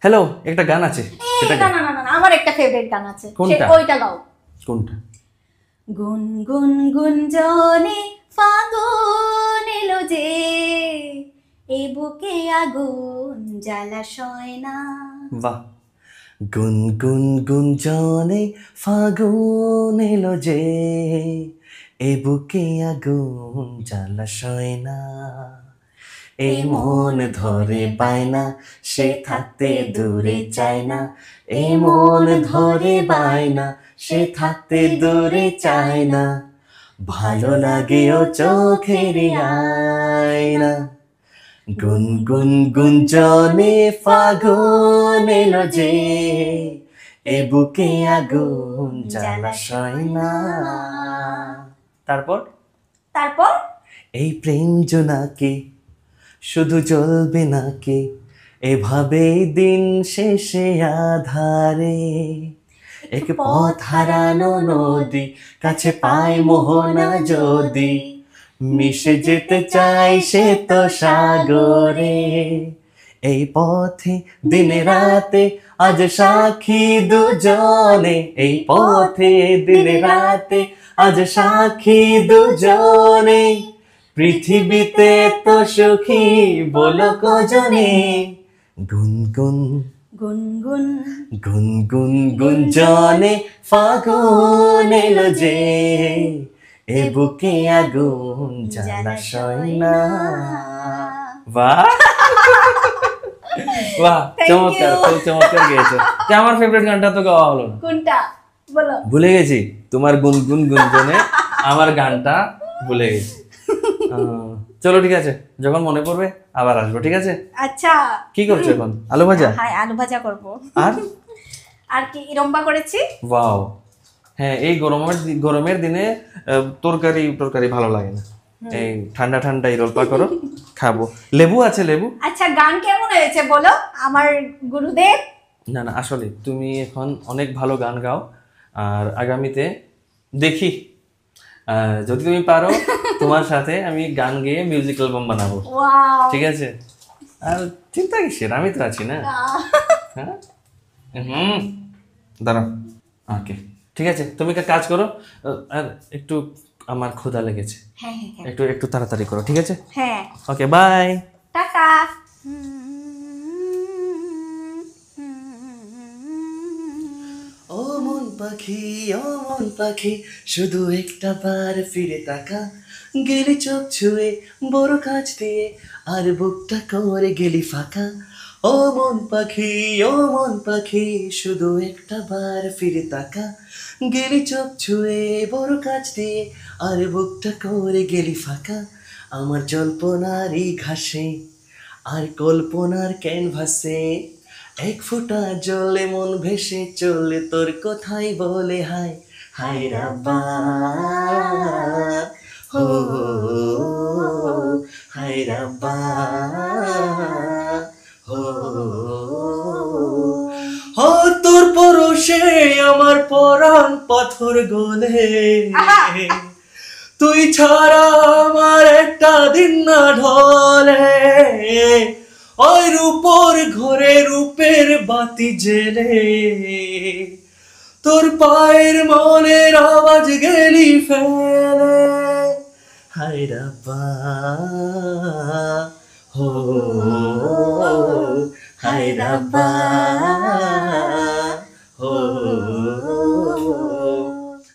Hello, একটা গান আছে সেটা না না না না, আমার একটা ফেভারিট গান আছে, কোনটা? ওইটা গাও। কোনটা? গুন গুন গুঞ্জনে ফাগুন এলো যে, এই বুকে আগুন জ্বালাশয় না। বাহ। গুন গুন গুঞ্জনে ফাগুন এলো যে, এ বুকে আগুন জ্বালাশয় না। এই মন ধরে পায় না, সে থাকতে দূরে চায় না। এই মন ধরে পায় না, সে থাকতে দূরে চায় না। ভালো লাগেও চোখের আয়না। গুন গুন গুঞ্জনে ফাগুন এলো যে, এ বুকে আগুন জ্বালাশয় না। তারপর তারপর এই প্রেম জোনাকে শুধু জ্বলবে নাকি, এভাবেই দিন শেষে আধারে। এক পথ হারানো নদী কাছে পায় মোহনা যদি, মিশে যেতে চাই সে তো সাগরে। এই পথে দিনে রাতে আজ সাক্ষী দুজনে, এই পথে দিনে রাতে আজ সাক্ষী দুজনে। পৃথিবীতে তো সুখী বলো কজনে। গুনগুন গুনগুন গুনগুন গুঞ্জনে ফাগুন এলো যে, এ বুকে আগুন জ্বালাশয় না। বাহ বাহ, চমৎকার, খুব চমৎকার গেয়েছো। আমার ফেভারিট গানটা তো গাওয়া হলো না। কোনটা বলো? ভুলে গেছি, তোমার গুনগুন গুঞ্জনে আমার গানটা ভুলে গেছি। চলো ঠিক আছে, যখন মনে পড়বে আবার আসবো, ঠিক আছে? আচ্ছা, কি করছো এখন? আলু ভাজা? হ্যাঁ, আলু ভাজা করব। আর আর কি রম্বা করেছি। ওয়াও। হ্যাঁ, এই গরমের দিনে তরকারি ভালো লাগে না। এই ঠান্ডা ঠান্ডা এই রোলপা করো, খাবো। লেবু আছে? লেবু। আচ্ছা, গান কেমন হয়েছে বলো আমার গুরুদেব? না না, আসলে তুমি এখন অনেক ভালো গান গাও। আর আগামীতে দেখি, যদি তুমি পারো তোমার সাথে আমি গান গেয়ে মিউজিক অ্যালবাম বানাবো, ওয়াও, ঠিক আছে? আর চিন্তা কিসের, আমি তো আছি না। হ্যাঁ, দাঁড়াও। ওকে, ঠিক আছে, তুমি একটা কাজ করো। আর একটু আমার ক্ষুধা লেগেছে, হ্যাঁ হ্যাঁ একটু একটু তাড়াতাড়ি করো, ঠিক আছে? হ্যাঁ, ওকে, বাই। টাটা। ও মন পাখি, ও মন পাখি, শুধু একটা বার ফিরে তাকা। গেলি চোখ ছুঁয়ে বড় কাছ দিয়ে, আর বুকটা করে গেলি ফাঁকা। ও মন পাখি, ও মন পাখি, শুধু একটা বার ফিরে তাকা। গেলি চোখ ছুঁয়ে বড় কাছ দিয়ে, আর বুকটা করে গেলি ফাঁকা। আমার জল্পনার এই ঘাসে আর কল্পনার ক্যানভাসে, এক ফোঁটা জলে মন ভেসে চলে তোর কথাই বলে হায় হায় রাব্বা। হো হায় রাব্বা। হো হো তোর পরশে আমার পরাণ পাথর গলে। তুই ছাড়া আমার একটা দিন না ঢলে। ওই রূপর ঘরে রূপের বাতি জেলে, তোর পায়ের মনের আওয়াজ গেলি ফেলে। হায় রাব্বা। হো হায় রাব্বা।